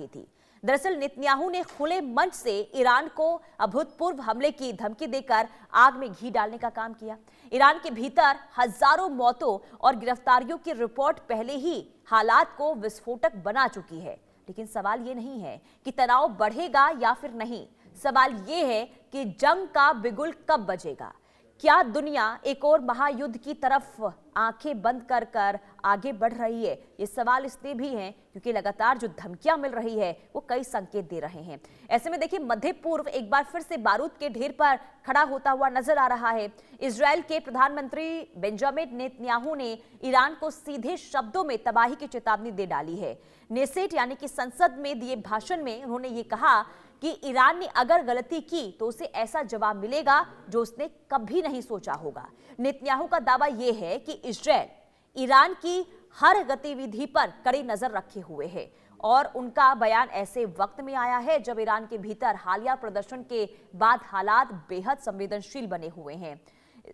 थी। दरअसल नेतन्याहू ने खुले मंच से ईरान को अभूतपूर्व हमले की धमकी देकर आग में घी डालने का काम किया। ईरान के भीतर हजारों मौतों और गिरफ्तारियों की रिपोर्ट पहले ही हालात को विस्फोटक बना चुकी है। लेकिन सवाल ये नहीं है कि तनाव बढ़ेगा या फिर नहीं, सवाल ये है कि जंग का बिगुल कब बजेगा। क्या दुनिया एक और महायुद्ध की तरफ आंखें बंद कर कर आगे बढ़ रही है? ये सवाल इसलिए भी हैं क्योंकि लगातार जो धमकियां मिल रही है वो कई संकेत दे रहे हैं। ऐसे में देखिए, मध्य पूर्व एक बार फिर से बारूद के ढेर पर खड़ा होता हुआ नजर आ रहा है। इजरायल के प्रधानमंत्री बेंजामिन नेतन्याहू ने ईरान को सीधे शब्दों में तबाही की चेतावनी दे डाली है। नेसेट यानी कि संसद में दिए भाषण में उन्होंने ये कहा कि ईरान ने अगर गलती की तो उसे ऐसा जवाब मिलेगा जो उसने कभी नहीं सोचा होगा। नेतन्याहू का दावा यह है कि इजरायल ईरान की हर गतिविधि पर कड़ी नजर रखे हुए है और उनका बयान ऐसे वक्त में आया है जब ईरान के भीतर हालिया प्रदर्शन के बाद हालात बेहद संवेदनशील बने हुए हैं।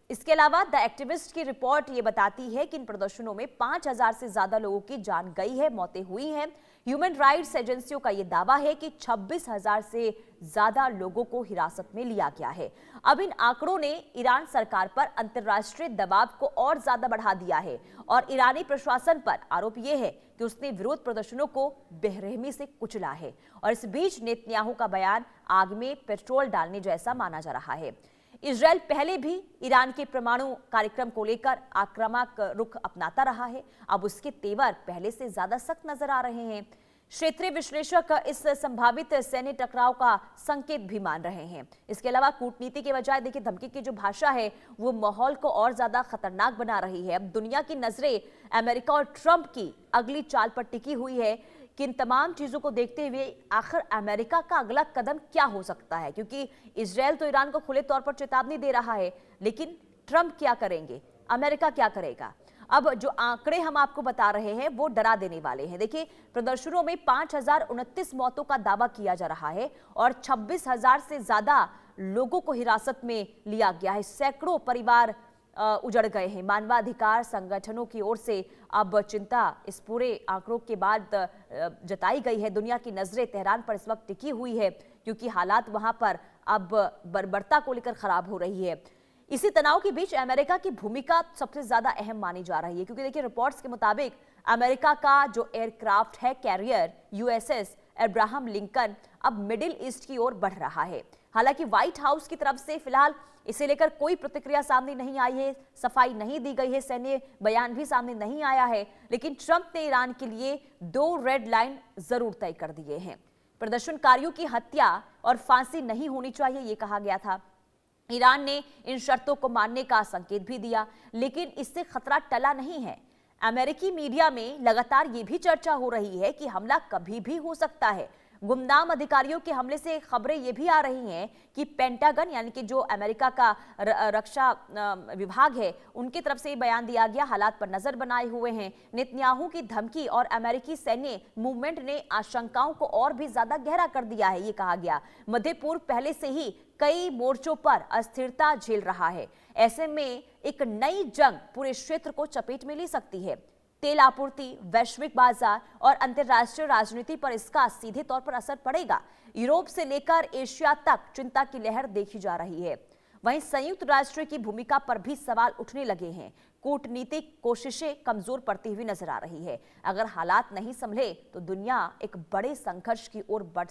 इसके अलावा द एक्टिविस्ट की रिपोर्ट ये बताती है कि इन प्रदर्शनों में 5000 से ज्यादा लोगों की जान गई है, मौतें हुई हैं। ह्यूमन राइट्स एजेंसियों का यह दावा है कि 26,000 से ज्यादा लोगों को हिरासत में लिया गया है। अब इन आंकड़ों ने ईरान सरकार पर अंतर्राष्ट्रीय दबाव को और ज्यादा बढ़ा दिया है और ईरानी प्रशासन पर आरोप यह है कि उसने विरोध प्रदर्शनों को बेरहमी से कुचला है। और इस बीच नेतन्याहू का बयान आग में पेट्रोल डालने जैसा माना जा रहा है। इजरायल पहले भी ईरान के परमाणु कार्यक्रम को लेकर आक्रामक रुख अपनाता रहा है। अब उसके तेवर पहले से ज्यादा सख्त नजर आ रहे हैं। क्षेत्रीय विश्लेषक इस संभावित सैन्य टकराव का संकेत भी मान रहे हैं। इसके अलावा कूटनीति के बजाय देखिए, धमकी की जो भाषा है वो माहौल को और ज्यादा खतरनाक बना रही है। अब दुनिया की नजरें अमेरिका और ट्रंप की अगली चाल पर टिकी हुई है कि इन तमाम चीजों को देखते हुए आखिर अमेरिका का अगला कदम क्या हो सकता है, क्योंकि इजरायल तो ईरान को खुले तौर पर चेतावनी दे रहा है, लेकिन ट्रंप क्या करेंगे, अमेरिका क्या करेगा? अब जो आंकड़े हम आपको बता रहे हैं वो डरा देने वाले हैं। देखिए, प्रदर्शनों में 5029 मौतों का दावा किया जा रहा है और 26,000 से ज्यादा लोगों को हिरासत में लिया गया है। सैकड़ों परिवार उजड़ गए हैं। मानवाधिकार संगठनों की ओर से अब चिंता इस पूरे आंकड़ों के बाद जताई गई है। दुनिया की नजरें तेहरान पर इस वक्त टिकी हुई है क्योंकि हालात वहां पर अब बर्बरता को लेकर खराब हो रही है। इसी तनाव के बीच अमेरिका की भूमिका सबसे ज्यादा अहम मानी जा रही है, क्योंकि देखिए, रिपोर्ट्स के मुताबिक अमेरिका का जो एयरक्राफ्ट है कैरियर यूएसएस अब्राहम लिंकन अब मिडिल ईस्ट की ओर बढ़ रहा है। हालांकि व्हाइट हाउस की तरफ से फिलहाल इसे लेकर कोई प्रतिक्रिया सामने नहीं आई है, सफाई नहीं दी गई है, सैन्य बयान भी सामने नहीं आया है। लेकिन ट्रंप ने ईरान के लिए 2 रेड लाइन जरूर तय कर दिए हैं। प्रदर्शनकारियों की हत्या और फांसी नहीं होनी चाहिए, यह कहा गया था। ईरान ने इन शर्तों को मानने का संकेत भी दिया, लेकिन इससे खतरा टला नहीं है। अमेरिकी मीडिया में लगातार ये भी चर्चा हो रही है कि हमला कभी भी हो सकता है। गुमनाम अधिकारियों के हमले से खबरें ये भी आ रही हैं कि पेंटागन यानी कि जो अमेरिका का रक्षा विभाग है, उनकी तरफ से बयान दिया गया, हालात पर नजर बनाए हुए हैं। नेतन्याहू की धमकी और अमेरिकी सैन्य मूवमेंट ने आशंकाओं को और भी ज्यादा गहरा कर दिया है, ये कहा गया। मध्य पूर्व पहले से ही कई मोर्चों पर अस्थिरता झेल रहा है। ऐसे में एक नई जंग पूरे क्षेत्र को चपेट में ले सकती है। तेल आपूर्ति, वैश्विक बाजार और अंतर्राष्ट्रीय राजनीति पर इसका सीधे तौर पर असर पड़ेगा। यूरोप से लेकर एशिया तक चिंता की लहर देखी जा रही है। वहीं संयुक्त राष्ट्र की भूमिका पर भी सवाल उठने लगे हैं। कूटनीतिक कोशिशें कमजोर पड़ती हुई नजर आ रही है। अगर हालात नहीं संभले तो दुनिया एक बड़े संघर्ष की ओर बढ़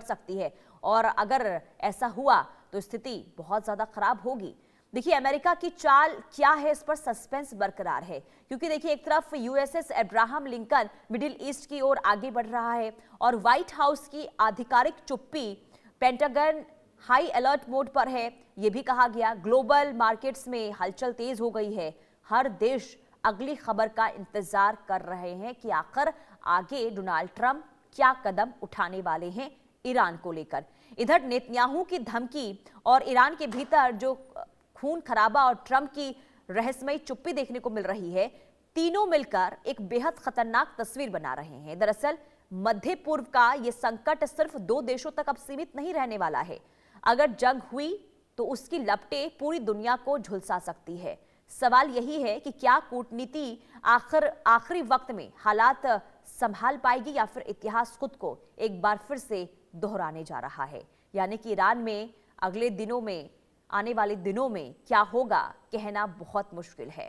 सकती है और अगर ऐसा हुआ तो स्थिति बहुत ज्यादा खराब होगी। देखिए, अमेरिका की चाल क्या है, इस पर सस्पेंस बरकरार है, क्योंकि देखिए, एक तरफ USS Abraham Lincoln middle east की ओर आगे बढ़ रहा है और व्हाइट हाउस की आधिकारिक चुप्पी, पेंटागन हाई अलर्ट मोड पर है, यह भी कहा गया। ग्लोबल मार्केट्स में हलचल तेज हो गई है। हर देश अगली खबर का इंतजार कर रहे हैं कि आखिर आगे डोनाल्ड ट्रंप क्या कदम उठाने वाले हैं ईरान को लेकर। इधर नेतन्याहू की धमकी और ईरान के भीतर जो खून खराबा और ट्रंप की रहस्यमयी चुप्पी देखने को मिल रही है, तीनों मिलकर एक बेहद खतरनाक तस्वीर बना रहे हैं। दरअसल मध्य पूर्व का यह संकट सिर्फ 2 देशों तक अब सीमित नहीं रहने वाला है। अगर जंग हुई तो उसकी लपटें पूरी दुनिया को झुलसा सकती है। सवाल यही है कि क्या कूटनीति आखिरी वक्त में हालात संभाल पाएगी या फिर इतिहास खुद को एक बार फिर से दोहराने जा रहा है। यानी कि ईरान में अगले दिनों में, आने वाले दिनों में क्या होगा, कहना बहुत मुश्किल है।